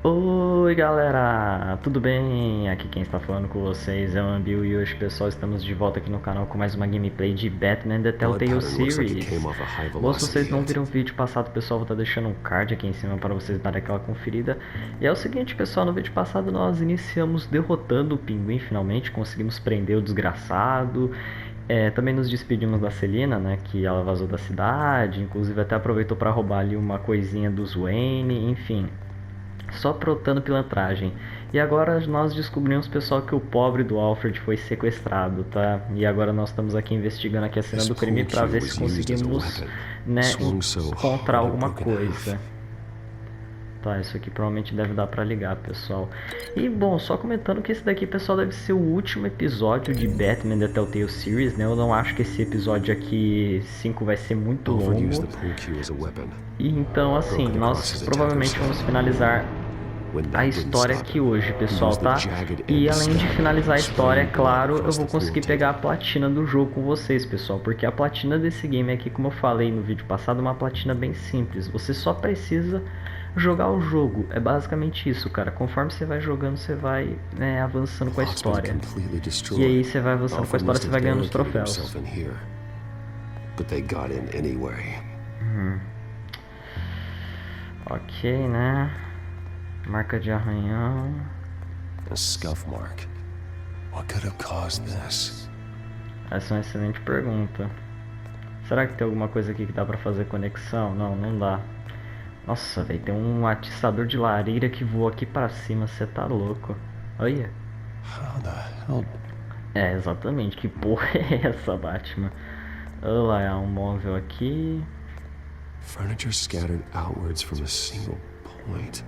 Oi galera, tudo bem? Aqui quem está falando com vocês é o Ambil e hoje pessoal estamos de volta aqui no canal com mais uma gameplay de Batman The Telltale Series. Bom, se vocês não viram o vídeo passado pessoal, vou estar deixando um card aqui em cima para vocês darem aquela conferida. E é o seguinte pessoal, no vídeo passado nós iniciamos derrotando o Pinguim finalmente, conseguimos prender o desgraçado. Também nos despedimos da Celina, né, que ela vazou da cidade, inclusive até aproveitou para roubar ali uma coisinha dos Wayne, enfim. Só aprontando pilantragem. E agora nós descobrimos, pessoal, que o pobre do Alfred foi sequestrado, tá? E agora nós estamos aqui investigando aqui a cena do crime para ver se conseguimos, né, encontrar alguma coisa. Tá, isso aqui provavelmente deve dar pra ligar, pessoal. E, bom, só comentando que esse daqui, pessoal, deve ser o último episódio de Batman The Telltale Series, né? Eu não acho que esse episódio aqui 5 vai ser muito longo. E então, assim, nós provavelmente vamos finalizar a história aqui hoje, pessoal, tá? E além de finalizar a história, é claro, eu vou conseguir pegar a platina do jogo com vocês, pessoal. Porque a platina desse game aqui, como eu falei no vídeo passado, é uma platina bem simples. Você só precisa jogar o jogo, é basicamente isso, cara. Conforme você vai jogando, você vai, né, avançando com a história. E aí você vai avançando com a história, você vai ganhando os troféus. Ok, né? Marca de arranhão. A scuff mark. What could have caused this? Essa é uma excelente pergunta. Será que tem alguma coisa aqui que dá pra fazer conexão? Não, não dá. Nossa, velho, tem um atiçador de lareira que voa aqui pra cima, você tá louco. Olha. How the hell? É, exatamente, que porra é essa, Batman? Olha lá, é um móvel aqui. Furniture scattered outwards from a single point.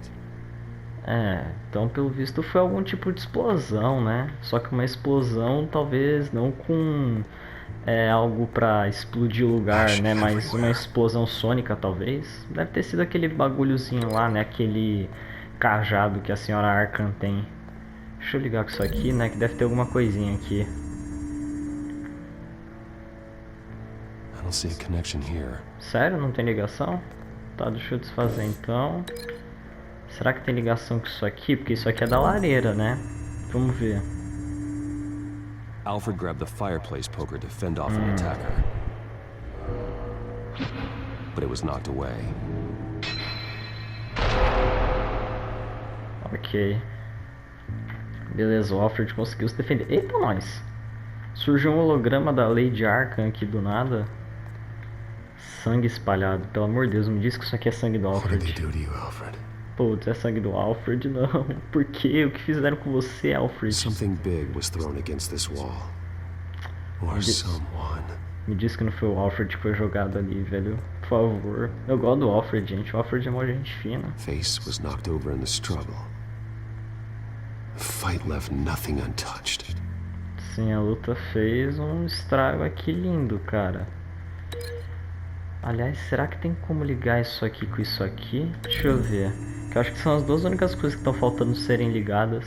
Então pelo visto foi algum tipo de explosão, né? Só que uma explosão talvez não com algo pra explodir o lugar, né? Mas uma explosão sônica talvez. Deve ter sido aquele bagulhozinho lá, né? Aquele cajado que a Senhora Arkham tem. Deixa eu ligar com isso aqui, né? Que deve ter alguma coisinha aqui. I don't see a connection here. Sério? Não tem ligação? Tá, deixa eu desfazer então. Será que tem ligação com isso aqui? Porque isso aqui é da lareira, né? Vamos ver. Alfred grabbed the fireplace poker to fend off an attacker. But it was knocked away. Ok. Beleza, o Alfred conseguiu se defender. Eita, nós! Surgiu um holograma da Lady Arkham aqui do nada. Sangue espalhado. Pelo amor de Deus, me diz que isso aqui é sangue do Alfred. Putz, é sangue do Alfred? Não. Por quê? O que fizeram com você, Alfred? Something big was thrown against this wall. Or someone. Me diz que não foi o Alfred que foi jogado ali, velho. Por favor. Eu gosto do Alfred, gente. O Alfred é uma gente fina. Face was knocked over in the struggle. The fight left nothing untouched. Sim, a luta fez um estrago aqui lindo, cara. Aliás, será que tem como ligar isso aqui com isso aqui? Deixa eu ver. Que eu acho que são as duas únicas coisas que estão faltando serem ligadas.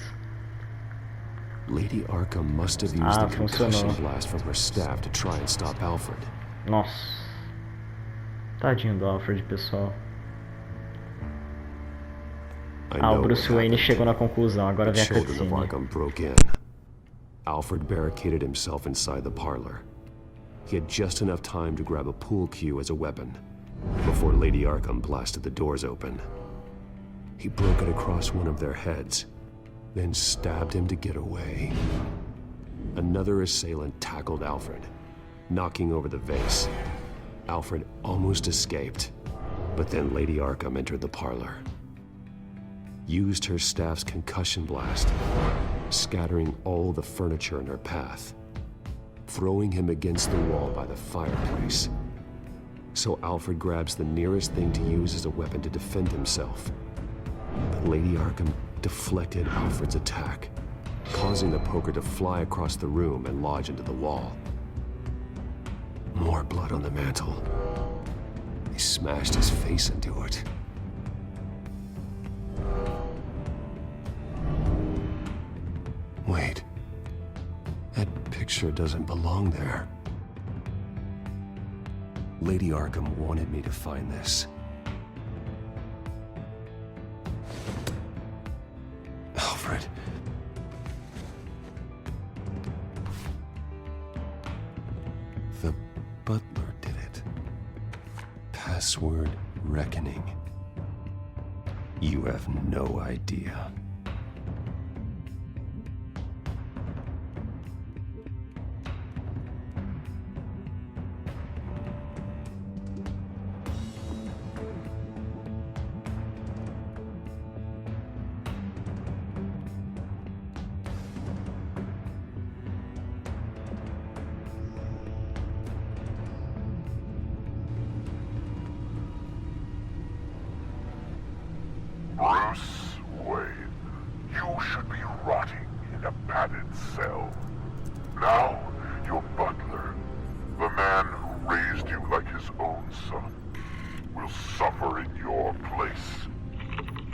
Lady Arkham must have used the concussion blast from her staff to try and stop Alfred. Nossa. Tadinho do Alfred, pessoal. O Bruce Wayne chegou na conclusão, agora vem a cutscene. Alfred barricaded himself inside the parlor. He had just enough time to grab a pool cue as a weapon before Lady Arkham blasted the doors open. He broke it across one of their heads, then stabbed him to get away. Another assailant tackled Alfred, knocking over the vase. Alfred almost escaped, but then Lady Arkham entered the parlor, used her staff's concussion blast, scattering all the furniture in her path, throwing him against the wall by the fireplace. So Alfred grabs the nearest thing to use as a weapon to defend himself. But Lady Arkham deflected Alfred's attack, causing the poker to fly across the room and lodge into the wall. More blood on the mantle. He smashed his face into it. Wait. That picture doesn't belong there. Lady Arkham wanted me to find this. Alfred. The butler did it. Password reckoning. You have no idea. Bruce Wayne, you should be rotting in a padded cell. Now, your butler, the man who raised you like his own son, will suffer in your place.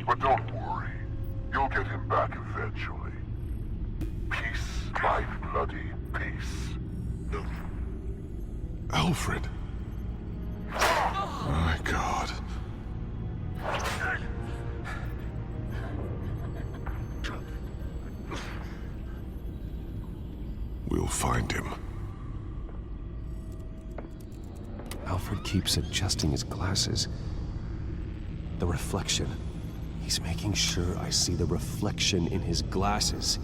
But don't worry, you'll get him back eventually. Peace, my bloody peace. Alfred. My God. We'll find him. Alfred keeps adjusting his glasses. The reflection. He's making sure I see the reflection in his glasses.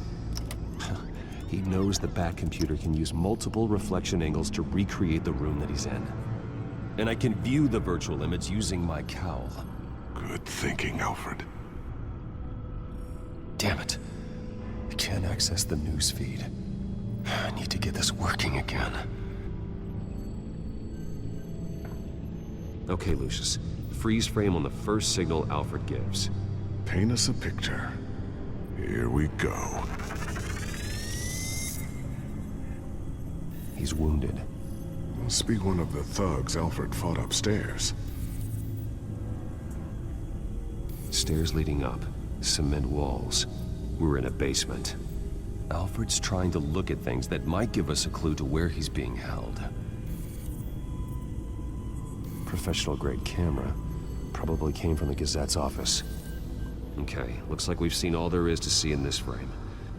He knows the Batcomputer can use multiple reflection angles to recreate the room that he's in. And I can view the virtual image using my cowl. Good thinking, Alfred. Damn it. I can't access the news feed. I need to get this working again. Okay, Lucius. Freeze frame on the first signal Alfred gives. Paint us a picture. Here we go. He's wounded. Must be one of the thugs Alfred fought upstairs. Stairs leading up. Cement walls. We're in a basement. Alfred's trying to look at things that might give us a clue to where he's being held. Professional-grade camera. Probably came from the Gazette's office. Okay, looks like we've seen all there is to see in this frame.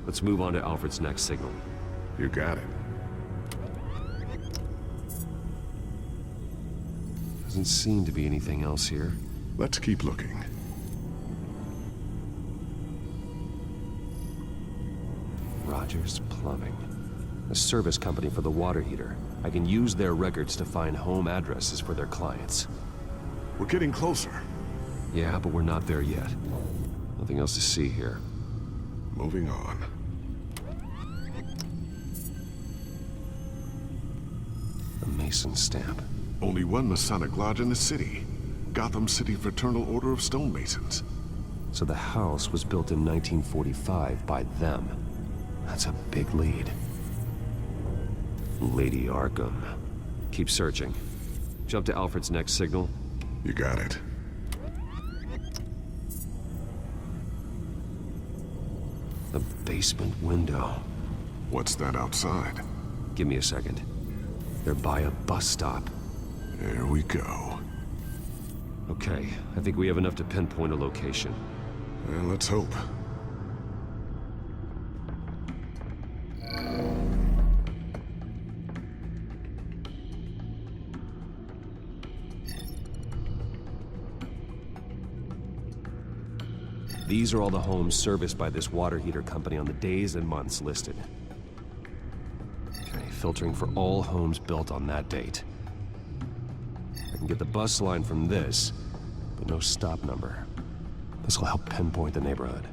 Let's move on to Alfred's next signal. You got it. Doesn't seem to be anything else here. Let's keep looking. Rogers Plumbing. A service company for the water heater. I can use their records to find home addresses for their clients. We're getting closer. Yeah, but we're not there yet. Nothing else to see here. Moving on. A Mason stamp. Only one Masonic lodge in the city. Gotham City Fraternal Order of Stonemasons. So the house was built in 1945 by them. That's a big lead. Lady Arkham. Keep searching. Jump to Alfred's next signal. You got it. The basement window. What's that outside? Give me a second. They're by a bus stop. There we go. Okay, I think we have enough to pinpoint a location. Well, let's hope. These are all the homes serviced by this water heater company on the days and months listed. Okay, filtering for all homes built on that date. I can get the bus line from this, but no stop number. This will help pinpoint the neighborhood.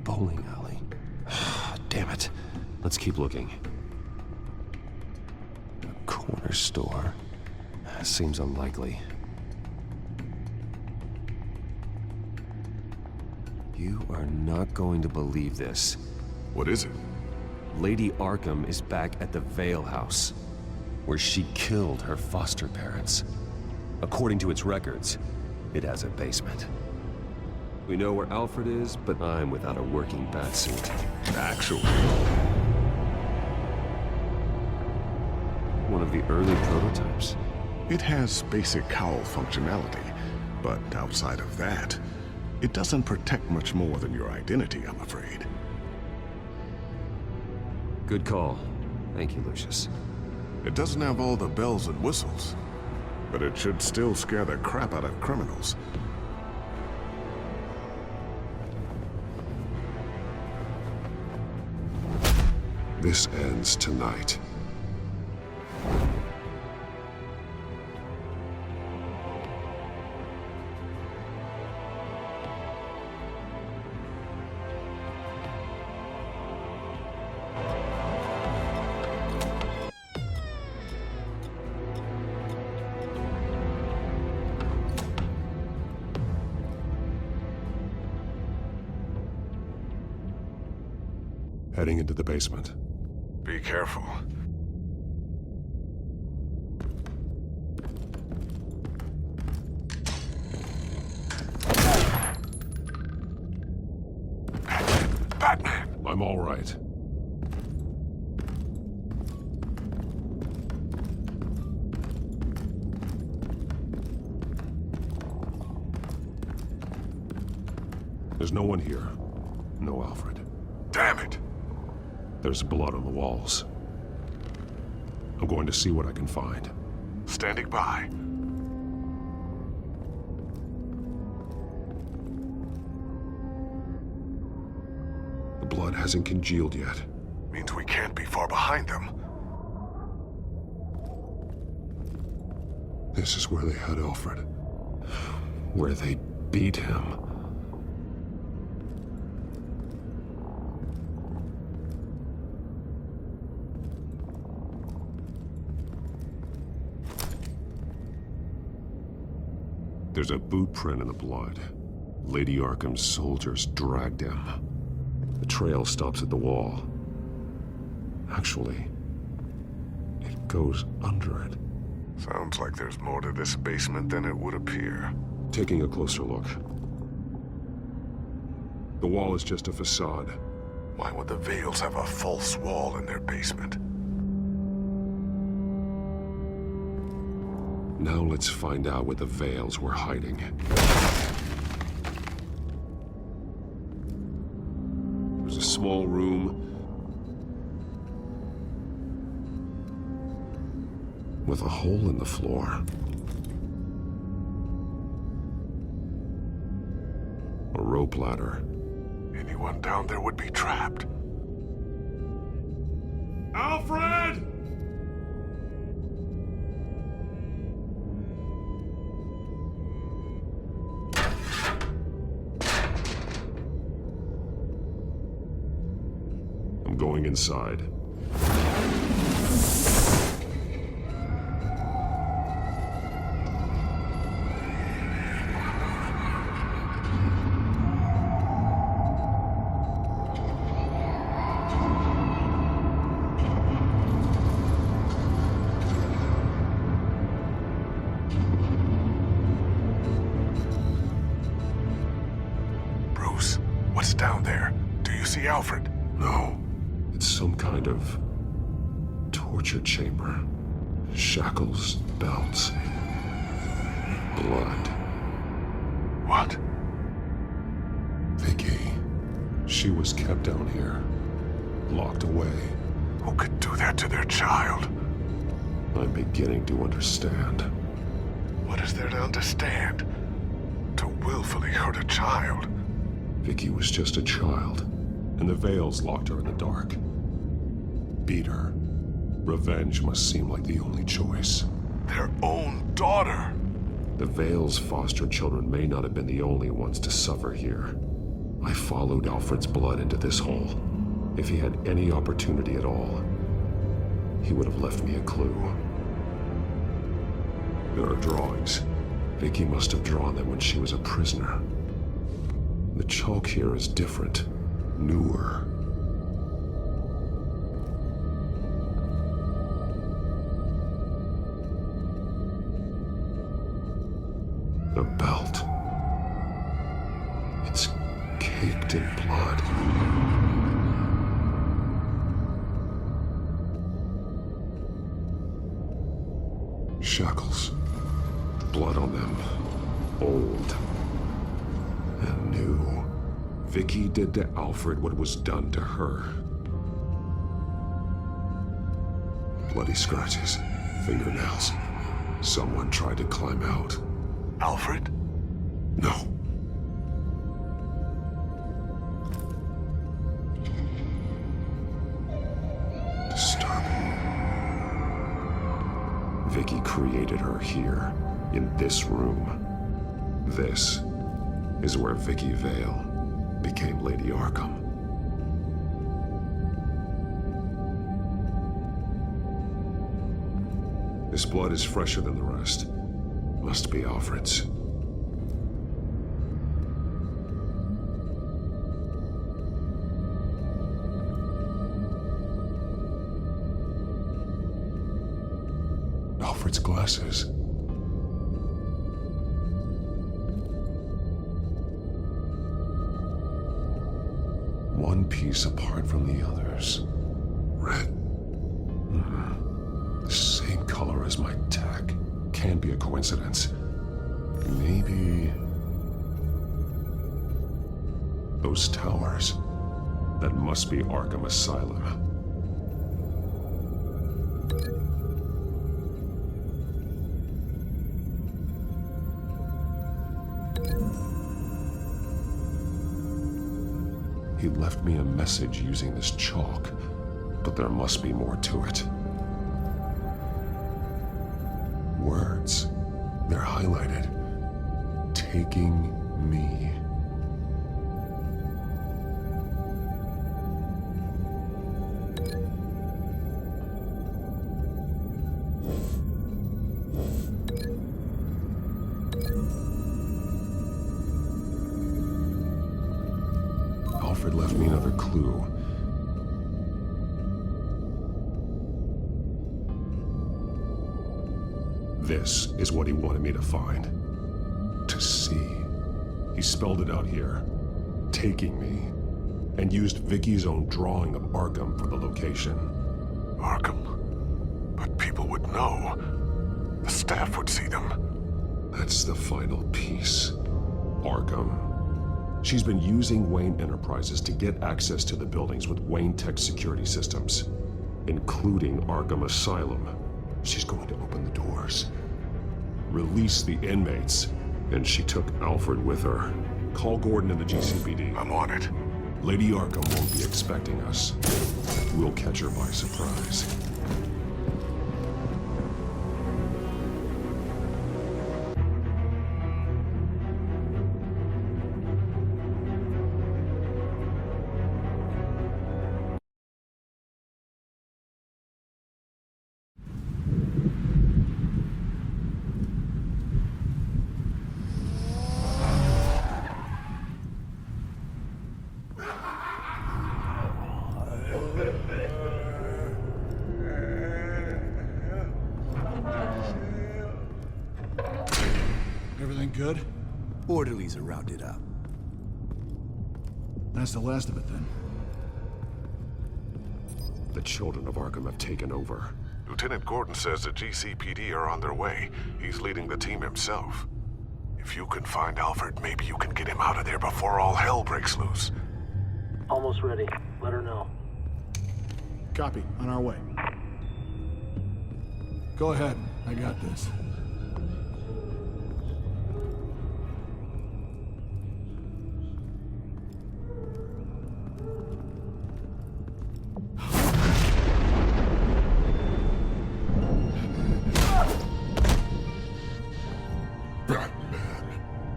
Bowling alley. Damn it. Let's keep looking. A corner store. Seems unlikely. You are not going to believe this. What is it? Lady Arkham is back at the Vale House, where she killed her foster parents. According to its records, it has a basement. We know where Alfred is, but I'm without a working batsuit. Actually. One of the early prototypes. It has basic cowl functionality, but outside of that, It doesn't protect much more than your identity, I'm afraid. Good call. Thank you, Lucius. It doesn't have all the bells and whistles, but it should still scare the crap out of criminals. This ends tonight. Heading into the basement. Be careful. Batman! I'm all right. There's no one here. No Alfred. Damn it! There's blood on the walls. I'm going to see what I can find. Standing by. The blood hasn't congealed yet. Means we can't be far behind them. This is where they had Alfred. Where they beat him. There's a boot print in the blood. Lady Arkham's soldiers dragged him. The trail stops at the wall. Actually, it goes under it. Sounds like there's more to this basement than it would appear. Taking a closer look. The wall is just a facade. Why would the Vales have a false wall in their basement? Now let's find out where the Vales were hiding. There's a small room with a hole in the floor. A rope ladder. Anyone down there would be trapped. Alfred! I'm going inside. Bruce, what's down there? Do you see Alfred? No. It's some kind of torture chamber. Shackles, belts, blood. What? Vicky. She was kept down here, locked away. Who could do that to their child? I'm beginning to understand. What is there to understand? To willfully hurt a child? Vicky was just a child, and the Vales locked her in the dark. Beat her. Revenge must seem like the only choice. Their own daughter! The Vales' foster children may not have been the only ones to suffer here. I followed Alfred's blood into this hole. If he had any opportunity at all, he would have left me a clue. There are drawings. Vicky must have drawn them when she was a prisoner. The chalk here is different, newer. The belt. It's caked in blood. Shackles. Blood on them. Old and new. Vicky did to Alfred what was done to her. Bloody scratches, fingernails. Someone tried to climb out. Alfred? No. Disturbing. Vicky created her here, in this room. This is where Vicky Vale became Lady Arkham. This blood is fresher than the rest. Must be Alfred's. Alfred's glasses. One piece apart from the others. Red. The same color as my tech. Can't be a coincidence. Maybe... those towers. That must be Arkham Asylum. He left me a message using this chalk, but there must be more to it. Words. They're highlighted. Taking me. Alfred left me another clue. This is what he wanted me to find. To see. He spelled it out here. Taking me. And used Vicky's own drawing of Arkham for the location. Arkham? But people would know. The staff would see them. That's the final piece. Arkham. She's been using Wayne Enterprises to get access to the buildings with Wayne Tech security systems, including Arkham Asylum. She's going to open the doors, release the inmates, and she took Alfred with her. Call Gordon and the GCPD. I'm on it. Lady Arkham won't be expecting us. We'll catch her by surprise. Everything good? Orderlies are rounded up. That's the last of it then. The children of Arkham have taken over. Lieutenant Gordon says the GCPD are on their way. He's leading the team himself. If you can find Alfred, maybe you can get him out of there before all hell breaks loose. Almost ready. Let her know. Copy. On our way. Go ahead. I got this.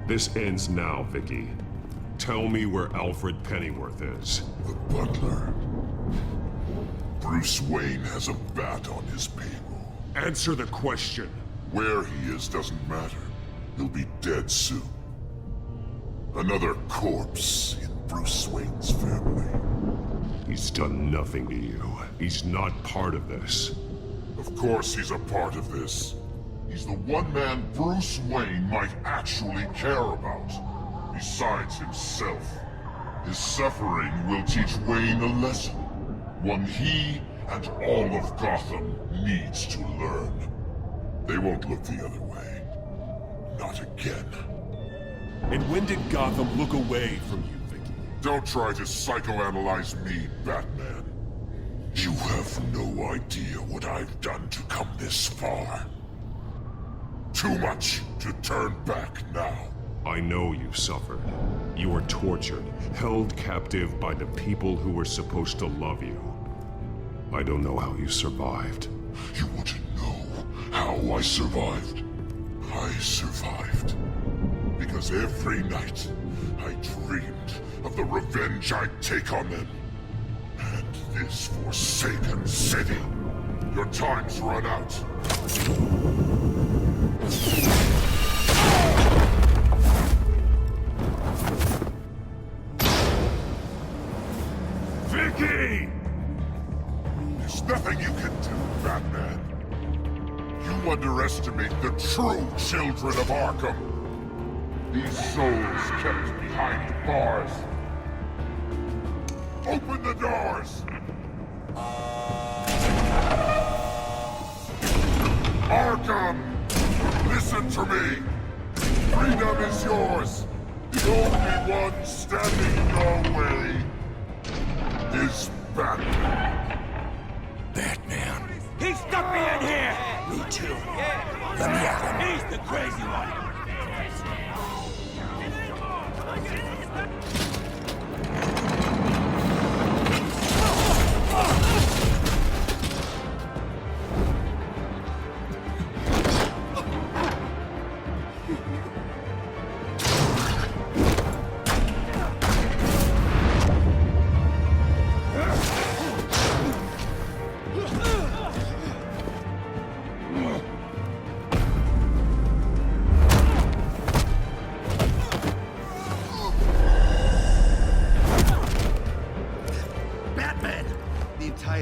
This ends now, Vicky. Tell me where Alfred Pennyworth is. The butler. Bruce Wayne has a bat on his payroll. Answer the question. Where he is doesn't matter. He'll be dead soon. Another corpse in Bruce Wayne's family. He's done nothing to you. He's not part of this. Of course he's a part of this. He's the one man Bruce Wayne might actually care about. Besides himself. His suffering will teach Wayne a lesson. One he and all of Gotham needs to learn. They won't look the other way. Not again. And when did Gotham look away from you, Vicky? Don't try to psychoanalyze me, Batman. You have no idea what I've done to come this far. Too much to turn back now. I know you suffered. You were tortured, held captive by the people who were supposed to love you. I don't know how you survived. You want to know how I survived? I survived because every night I dreamed of the revenge I'd take on them. And this forsaken city. Your time's run out. Vicky! There's nothing you can do, Batman. You underestimate the true children of Arkham. These souls kept behind bars. Open the doors! Arkham! Listen to me! Freedom is yours! The only one standing in your way is Batman. Batman. He stuck me in here! Me too. Let me at him. He's the crazy one!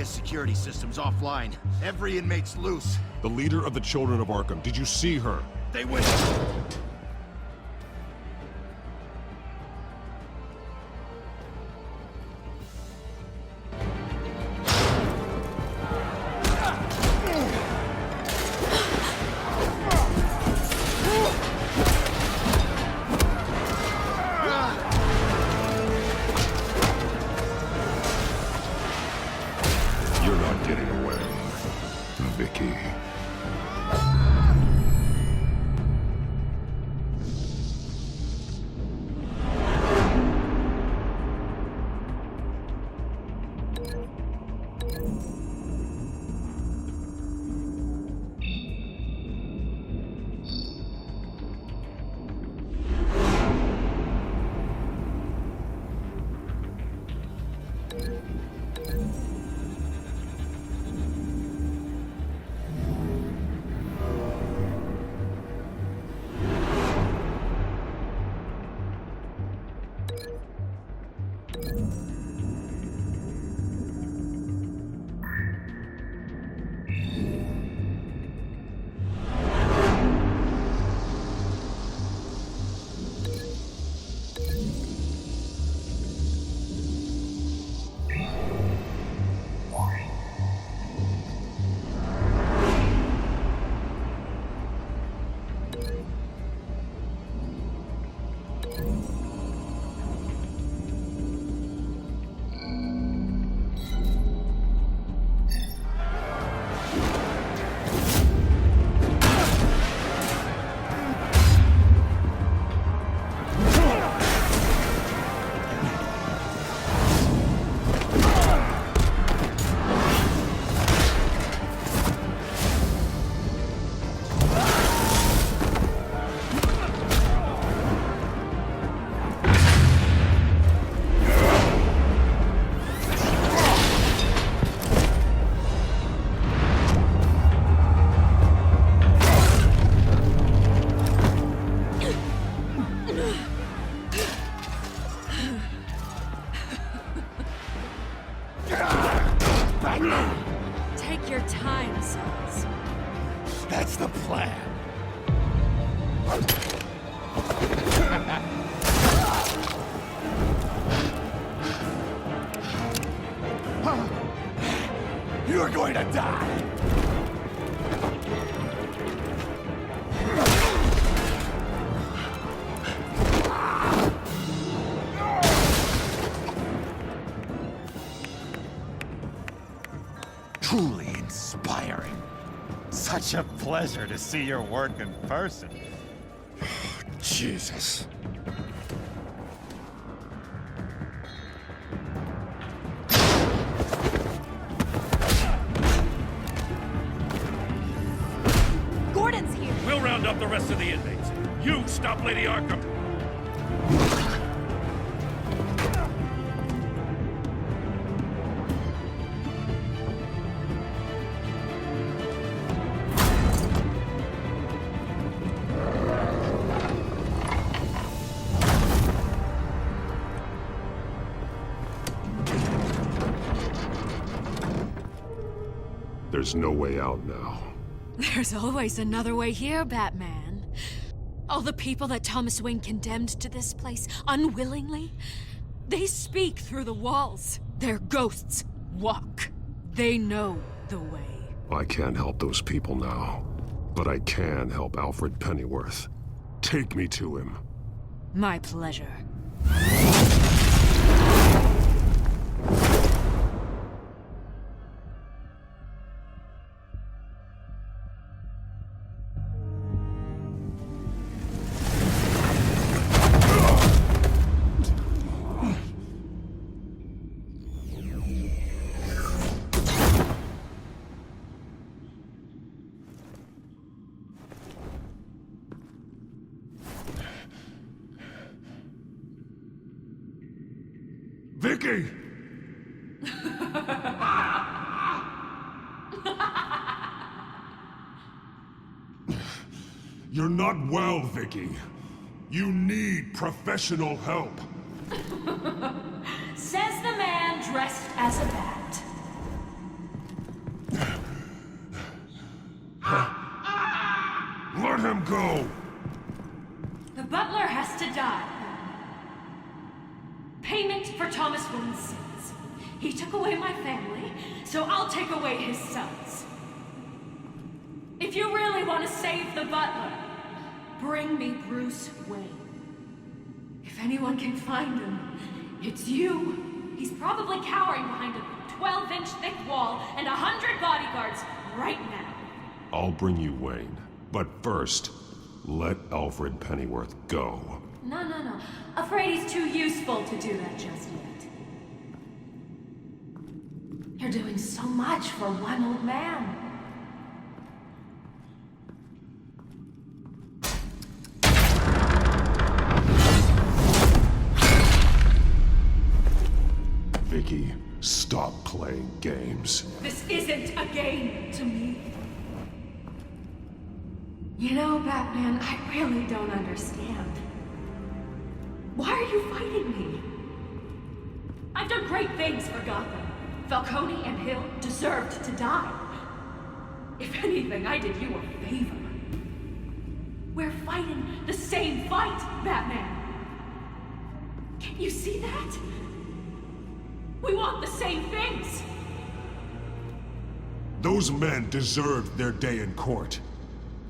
Security system's offline. Every inmate's loose. The leader of the Children of Arkham, did you see her? They went... Take your time, Sons. That's the plan. You're going to die. Such a pleasure to see your work in person. Jesus. Gordon's here. We'll round up the rest of the inmates. You stop Lady Arkham. There's no way out now. There's always another way here, Batman. All the people that Thomas Wayne condemned to this place unwillingly, they speak through the walls. Their ghosts walk. They know the way. I can't help those people now, but I can help Alfred Pennyworth. Take me to him. My pleasure. Vicky! You're not well, Vicky. You need professional help. Says the man dressed as a bat. Let him go! The butler has to die. Payment for Thomas Wayne's sins. He took away my family, so I'll take away his sons. If you really want to save the butler, bring me Bruce Wayne. If anyone can find him, it's you. He's probably cowering behind a 12-inch thick wall and 100 bodyguards right now. I'll bring you Wayne, but first, let Alfred Pennyworth go. No. Afraid he's too useful to do that just yet. You're doing so much for one old man. Vicky, stop playing games. This isn't a game to me. You know, Batman, I really don't understand. Why are you fighting me? I've done great things for Gotham. Falcone and Hill deserved to die. If anything, I did you a favor. We're fighting the same fight, Batman. Can't you see that? We want the same things. Those men deserved their day in court,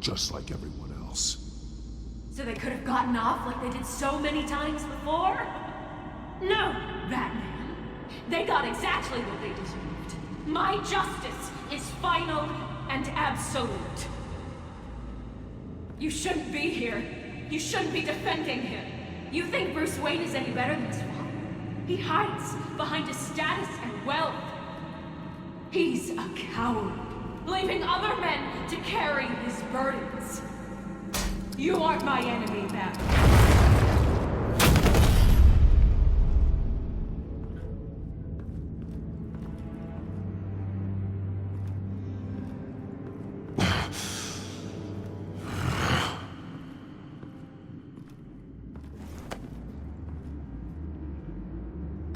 just like everyone else. So they could have gotten off like they did so many times before? No, Batman. They got exactly what they deserved. My justice is final and absolute. You shouldn't be here. You shouldn't be defending him. You think Bruce Wayne is any better than his father? He hides behind his status and wealth. He's a coward, leaving other men to carry his burdens. You aren't my enemy, Batman.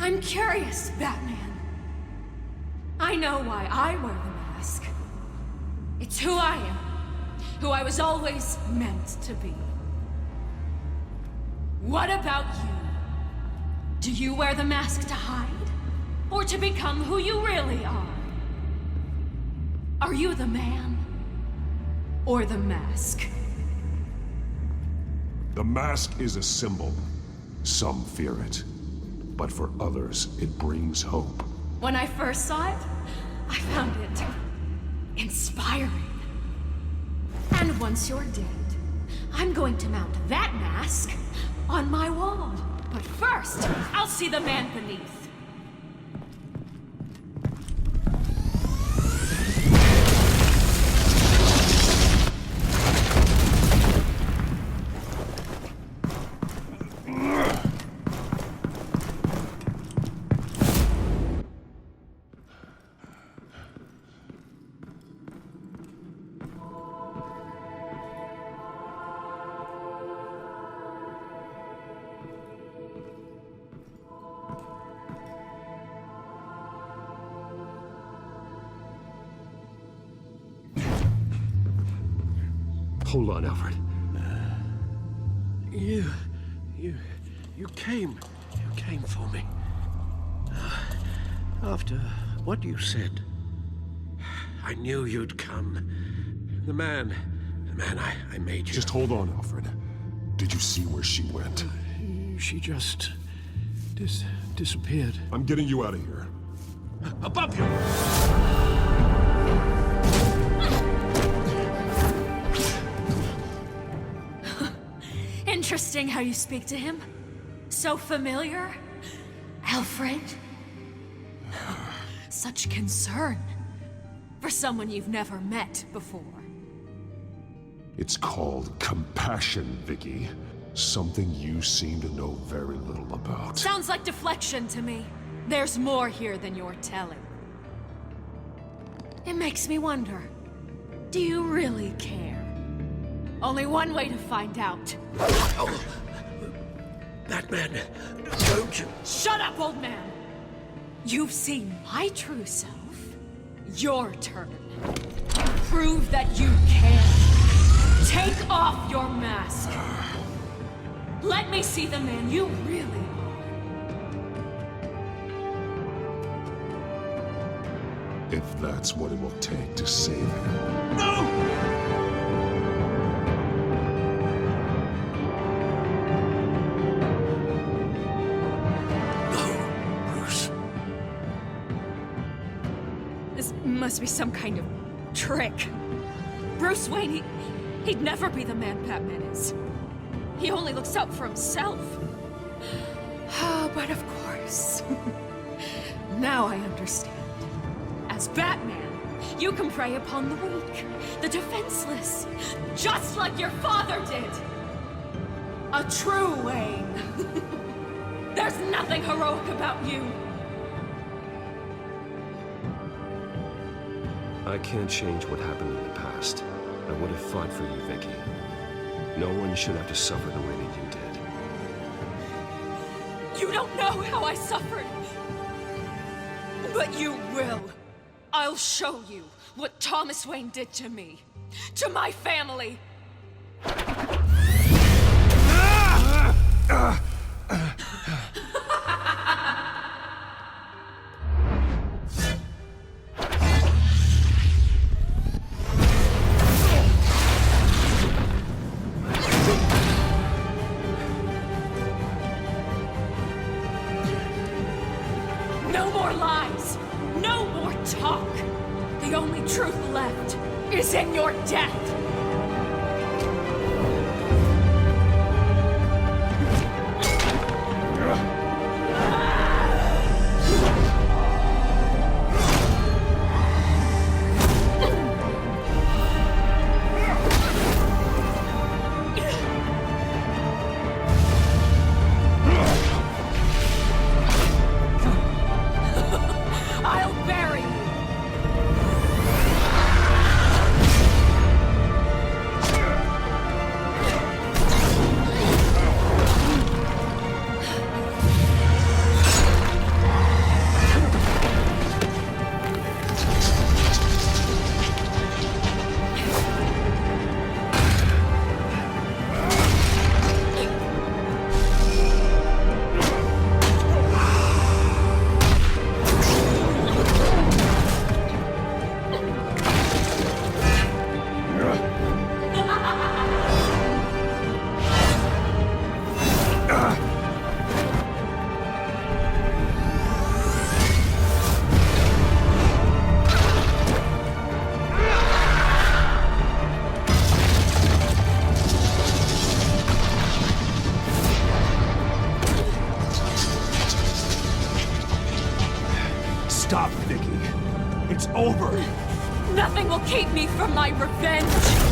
I'm curious, Batman. I know why I wear the mask. It's who I am. Who I was always meant to be. What about you? Do you wear the mask to hide? Or to become who you really are? Are you the man? Or the mask? The mask is a symbol. Some fear it. But for others, it brings hope. When I first saw it, I found it inspiring. And once you're dead, I'm going to mount that mask on my wall. But first, I'll see the man beneath. Hold on, Alfred. You came for me. After what you said, I knew you'd come. The man I made you. Just hold on, Alfred. Did you see where she went? She just disappeared. I'm getting you out of here. Above you! Interesting how you speak to him. So familiar. Alfred. Such concern for someone you've never met before. It's called compassion, Vicky. Something you seem to know very little about. Sounds like deflection to me. There's more here than you're telling. It makes me wonder, do you really care? Only one way to find out. Oh, Batman, don't you? Shut up, old man! You've seen my true self. Your turn. Prove that you can. Take off your mask. Let me see the man you really are. If that's what it will take to save him. No! Must be some kind of trick. Bruce Wayne, he'd never be the man Batman is. He only looks out for himself. But of course. Now I understand. As Batman, you can prey upon the weak, the defenseless, just like your father did. A true Wayne. There's nothing heroic about you. I can't change what happened in the past. I would have fought for you, Vicky. No one should have to suffer the way that you did. You don't know how I suffered. But you will. I'll show you what Thomas Wayne did to me. To my family. No more lies. No more talk. The only truth left is in your death. I'll bury you. over! Nothing will keep me from my revenge!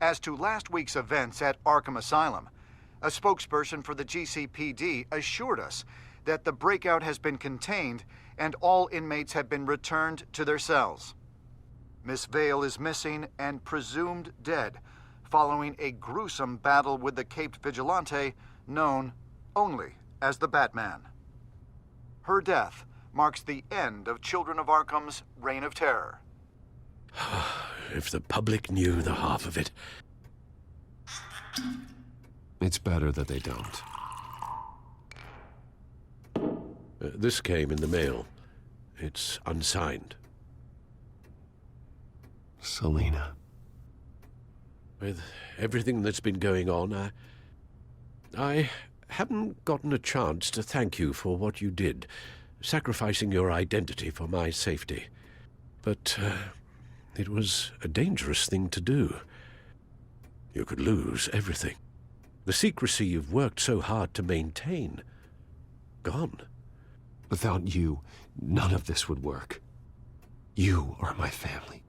As to last week's events at Arkham Asylum, a spokesperson for the GCPD assured us that the breakout has been contained and all inmates have been returned to their cells. Miss Vale is missing and presumed dead following a gruesome battle with the caped vigilante known only as the Batman. Her death marks the end of Children of Arkham's reign of terror. If the public knew the half of it. It's better that they don't. This came in the mail. It's unsigned. Selina. With everything that's been going on, I haven't gotten a chance to thank you for what you did, sacrificing your identity for my safety. But it was a dangerous thing to do. You could lose everything. The secrecy you've worked so hard to maintain. Gone. Without you, none of this would work. You are my family.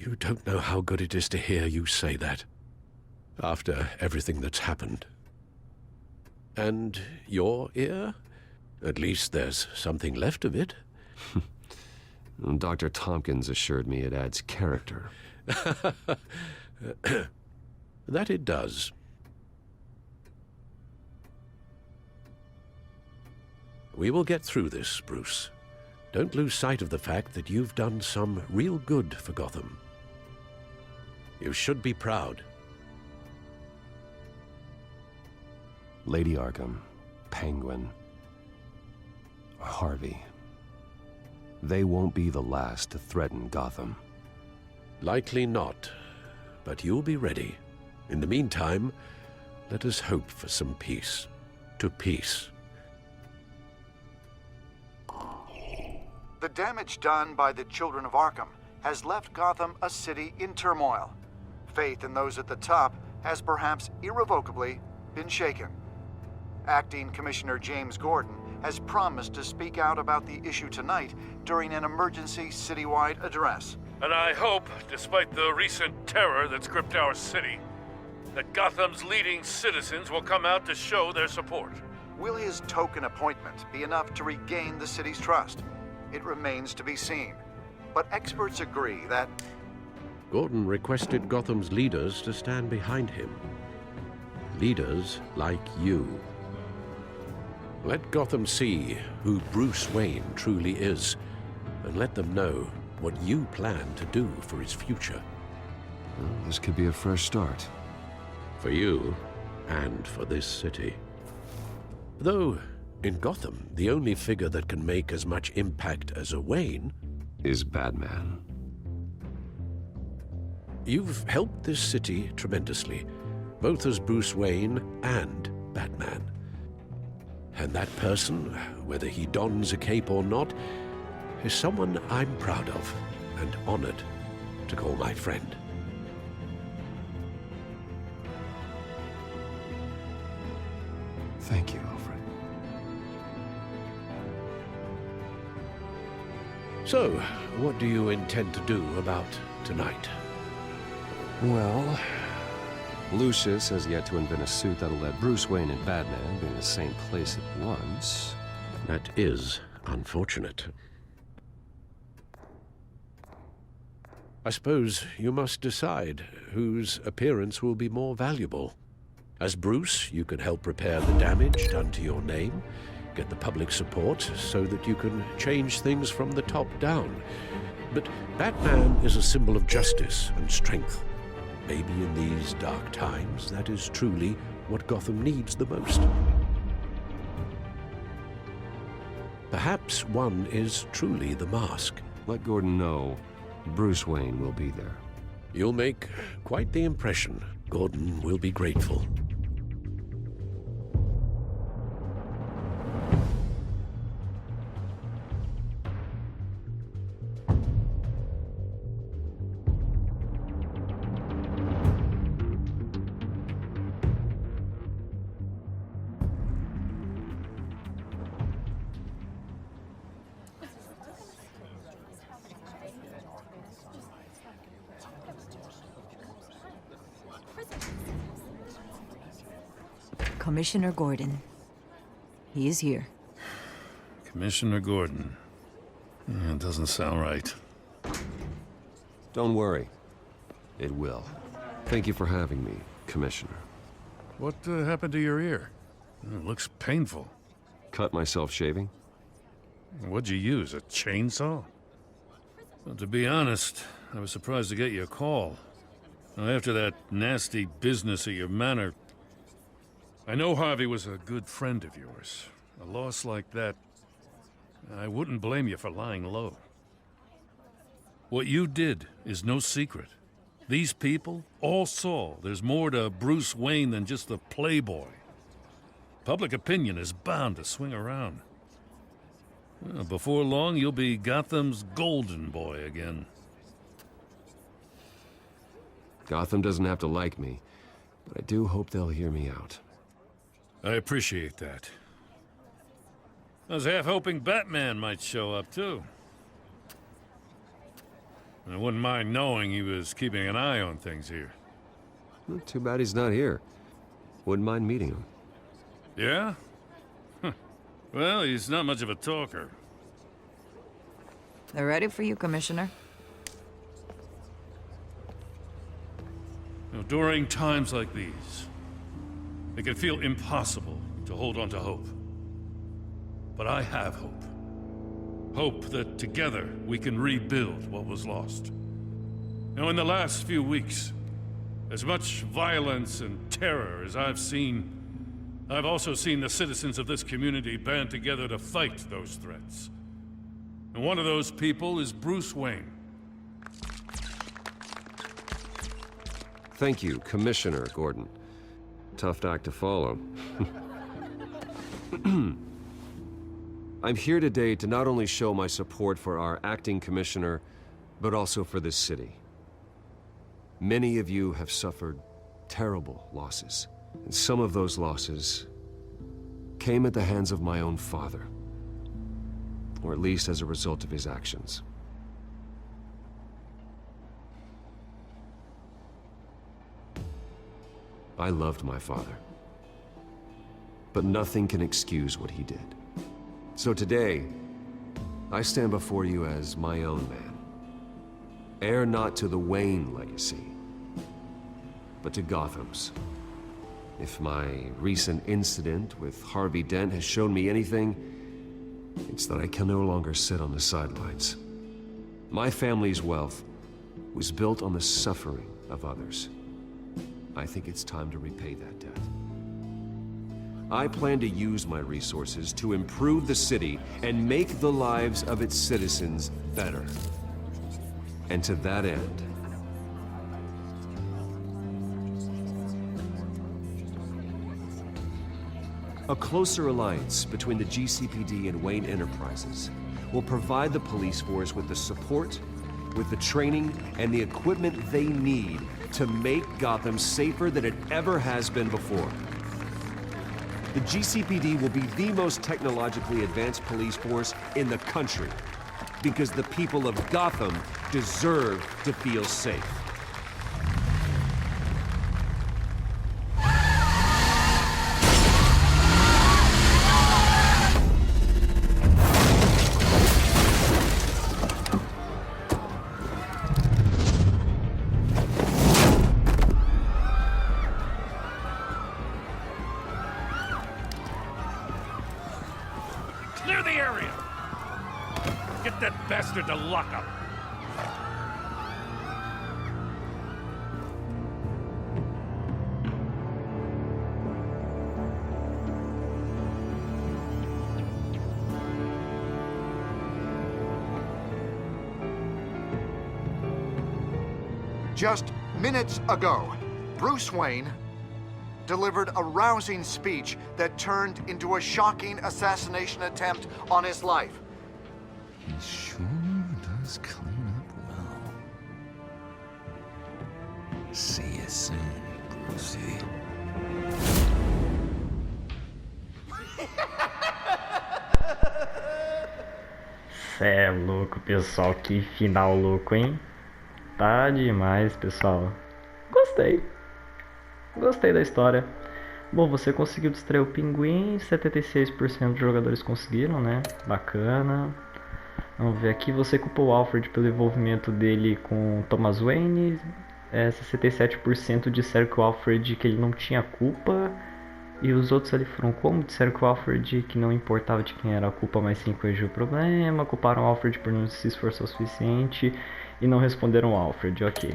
You don't know how good it is to hear you say that. After everything that's happened. And your ear? At least there's something left of it. Dr. Tompkins assured me it adds character. That it does. We will get through this, Bruce. Don't lose sight of the fact that you've done some real good for Gotham. You should be proud. Lady Arkham, Penguin, Harvey. They won't be the last to threaten Gotham. Likely not, but you'll be ready. In the meantime, let us hope for some peace. To peace. The damage done by the children of Arkham has left Gotham a city in turmoil. Faith in those at the top has perhaps irrevocably been shaken. Acting Commissioner James Gordon has promised to speak out about the issue tonight during an emergency citywide address. And I hope, despite the recent terror that's gripped our city, that Gotham's leading citizens will come out to show their support. Will his token appointment be enough to regain the city's trust? It remains to be seen. But experts agree that Gordon requested Gotham's leaders to stand behind him. Leaders like you. Let Gotham see who Bruce Wayne truly is, and let them know what you plan to do for his future. Well, this could be a fresh start. For you, and for this city. Though, in Gotham, the only figure that can make as much impact as a Wayne is Batman. You've helped this city tremendously, both as Bruce Wayne and Batman. And that person, whether he dons a cape or not, is someone I'm proud of and honored to call my friend. Thank you, Alfred. So, what do you intend to do about tonight? Well, Lucius has yet to invent a suit that'll let Bruce Wayne and Batman be in the same place at once. That is unfortunate. I suppose you must decide whose appearance will be more valuable. As Bruce, you can help repair the damage done to your name, get the public support so that you can change things from the top down. But Batman is a symbol of justice and strength. Maybe in these dark times, that is truly what Gotham needs the most. Perhaps one is truly the mask. Let Gordon know Bruce Wayne will be there. You'll make quite the impression. Gordon will be grateful. Commissioner Gordon. He is here. Commissioner Gordon. It doesn't sound right. Don't worry. It will. Thank you for having me, Commissioner. What happened to your ear? It looks painful. Cut myself shaving? What'd you use, a chainsaw? Well, to be honest, I was surprised to get your call. Now, after that nasty business at your manor, I know Harvey was a good friend of yours. A loss like that, I wouldn't blame you for lying low. What you did is no secret. These people all saw there's more to Bruce Wayne than just the playboy. Public opinion is bound to swing around. Well, before long, you'll be Gotham's golden boy again. Gotham doesn't have to like me, but I do hope they'll hear me out. I appreciate that. I was half hoping Batman might show up, too. I wouldn't mind knowing he was keeping an eye on things here. Well, too bad he's not here. Wouldn't mind meeting him. Yeah? Well, he's not much of a talker. They're ready for you, Commissioner. You know, during times like these, it can feel impossible to hold on to hope. But I have hope. Hope that together we can rebuild what was lost. Now, in the last few weeks, as much violence and terror as I've seen, I've also seen the citizens of this community band together to fight those threats. And one of those people is Bruce Wayne. Thank you, Commissioner Gordon. Tough act to follow. I'm here today to not only show my support for our acting commissioner, but also for this city. Many of you have suffered terrible losses, and some of those losses came at the hands of my own father, or at least as a result of his actions. I loved my father, but nothing can excuse what he did. So today, I stand before you as my own man. Heir not to the Wayne legacy, but to Gotham's. If my recent incident with Harvey Dent has shown me anything, it's that I can no longer sit on the sidelines. My family's wealth was built on the suffering of others. I think it's time to repay that debt. I plan to use my resources to improve the city and make the lives of its citizens better. And to that end, a closer alliance between the GCPD and Wayne Enterprises will provide the police force with the support, with the training, and the equipment they need to make Gotham safer than it ever has been before. The GCPD will be the most technologically advanced police force in the country, because the people of Gotham deserve to feel safe. Clear the area! Get that bastard to lock up! Just minutes ago, Bruce Wayne delivered a rousing speech that turned into a shocking assassination attempt on his life. He sure does clean up well. See you soon, Brucey. Cê é louco, pessoal. Que final louco, hein? Tá demais, pessoal. Gostei. Gostei da história. Bom, você conseguiu distrair o Pinguim. 76% dos jogadores conseguiram, né? Bacana. Vamos ver aqui. Você culpou o Alfred pelo envolvimento dele com Thomas Wayne. 67% disseram que o Alfred que ele não tinha culpa. E os outros ali foram como? Disseram que o Alfred que não importava de quem era a culpa, mas sim corrigiu o problema. Culparam o Alfred por não se esforçar o suficiente. E não responderam ao Alfred, ok.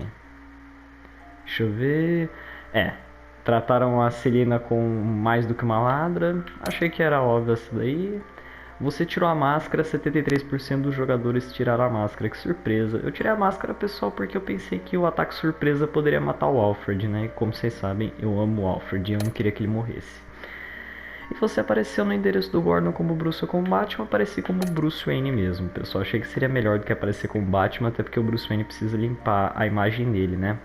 Deixa eu ver... trataram a Selina com mais do que uma ladra. Achei que era óbvio isso daí. Você tirou a máscara, 73% dos jogadores tiraram a máscara, que surpresa. Eu tirei a máscara, pessoal, porque eu pensei que o ataque surpresa poderia matar o Alfred, né? Como vocês sabem, eu amo o Alfred e eu não queria que ele morresse. E você apareceu no endereço do Gordon como Bruce ou como Batman, apareci como Bruce Wayne mesmo, pessoal. Achei que seria melhor do que aparecer como Batman, até porque o Bruce Wayne precisa limpar a imagem dele, né?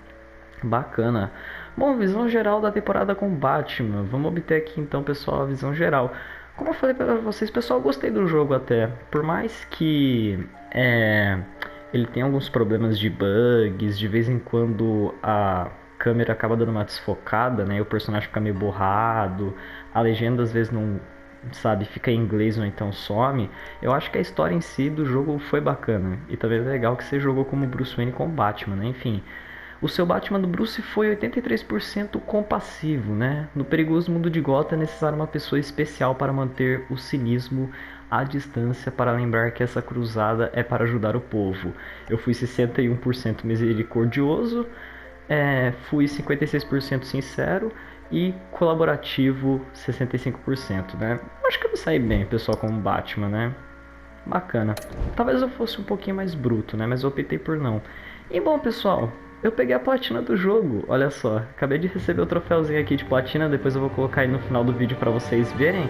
Bacana. Bom, visão geral da temporada com Batman. Vamos obter aqui então, pessoal, a visão geral. Como eu falei para vocês, pessoal, eu gostei do jogo até. Por mais que ele tenha alguns problemas de bugs, de vez em quando a câmera acaba dando uma desfocada, né? E o personagem fica meio borrado, a legenda às vezes não, sabe, fica em inglês ou então some. Eu acho que a história em si do jogo foi bacana. E também é legal que você jogou como Bruce Wayne com Batman, né? Enfim, o seu Batman do Bruce foi 83% compassivo, né? No perigoso mundo de Gotham é necessário uma pessoa especial para manter o cinismo à distância, para lembrar que essa cruzada é para ajudar o povo. Eu fui 61% misericordioso, fui 56% sincero e colaborativo 65%, né? Acho que eu me saí bem, pessoal, como Batman, né? Bacana. Talvez eu fosse um pouquinho mais bruto, né? Mas eu optei por não. E bom, pessoal, eu peguei a platina do jogo, olha só. Acabei de receber o troféuzinho aqui de platina, depois eu vou colocar aí no final do vídeo pra vocês verem.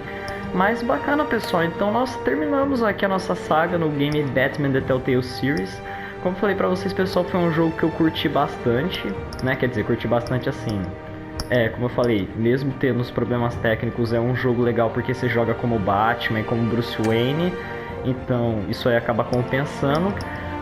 Mas bacana, pessoal, então nós terminamos aqui a nossa saga no game Batman The Telltale Series. Como eu falei pra vocês, pessoal, foi um jogo que eu curti bastante, né? Quer dizer, curti bastante assim. Como eu falei, mesmo tendo os problemas técnicos, é um jogo legal porque você joga como Batman e como Bruce Wayne. Então isso aí acaba compensando.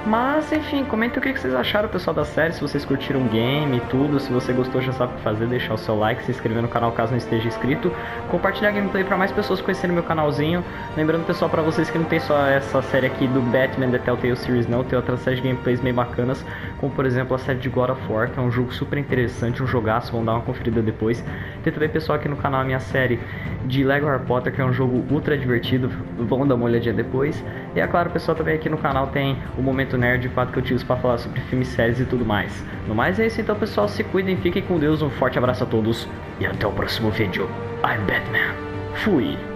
Mas enfim, comentem o que vocês acharam, pessoal, da série, se vocês curtiram o game e tudo. Se você gostou, já sabe o que fazer, deixar o seu like, se inscrever no canal caso não esteja inscrito, compartilhar a gameplay para mais pessoas conhecerem meu canalzinho. Lembrando, pessoal, para vocês que não tem só essa série aqui do Batman The Telltale Series não, tem outras séries de gameplays meio bacanas, como por exemplo a série de God of War, que é um jogo super interessante, um jogaço, vão dar uma conferida depois. Tem também, pessoal, aqui no canal a minha série de Lego Harry Potter, que é um jogo ultra divertido, vão dar uma olhadinha depois. E é claro, pessoal, também aqui no canal tem o Momento Nerd, quadro que eu utilizo para falar sobre filmes, séries e tudo mais. No mais é isso então, pessoal, se cuidem, fiquem com Deus, um forte abraço a todos e até o próximo vídeo. I'm Batman. Fui!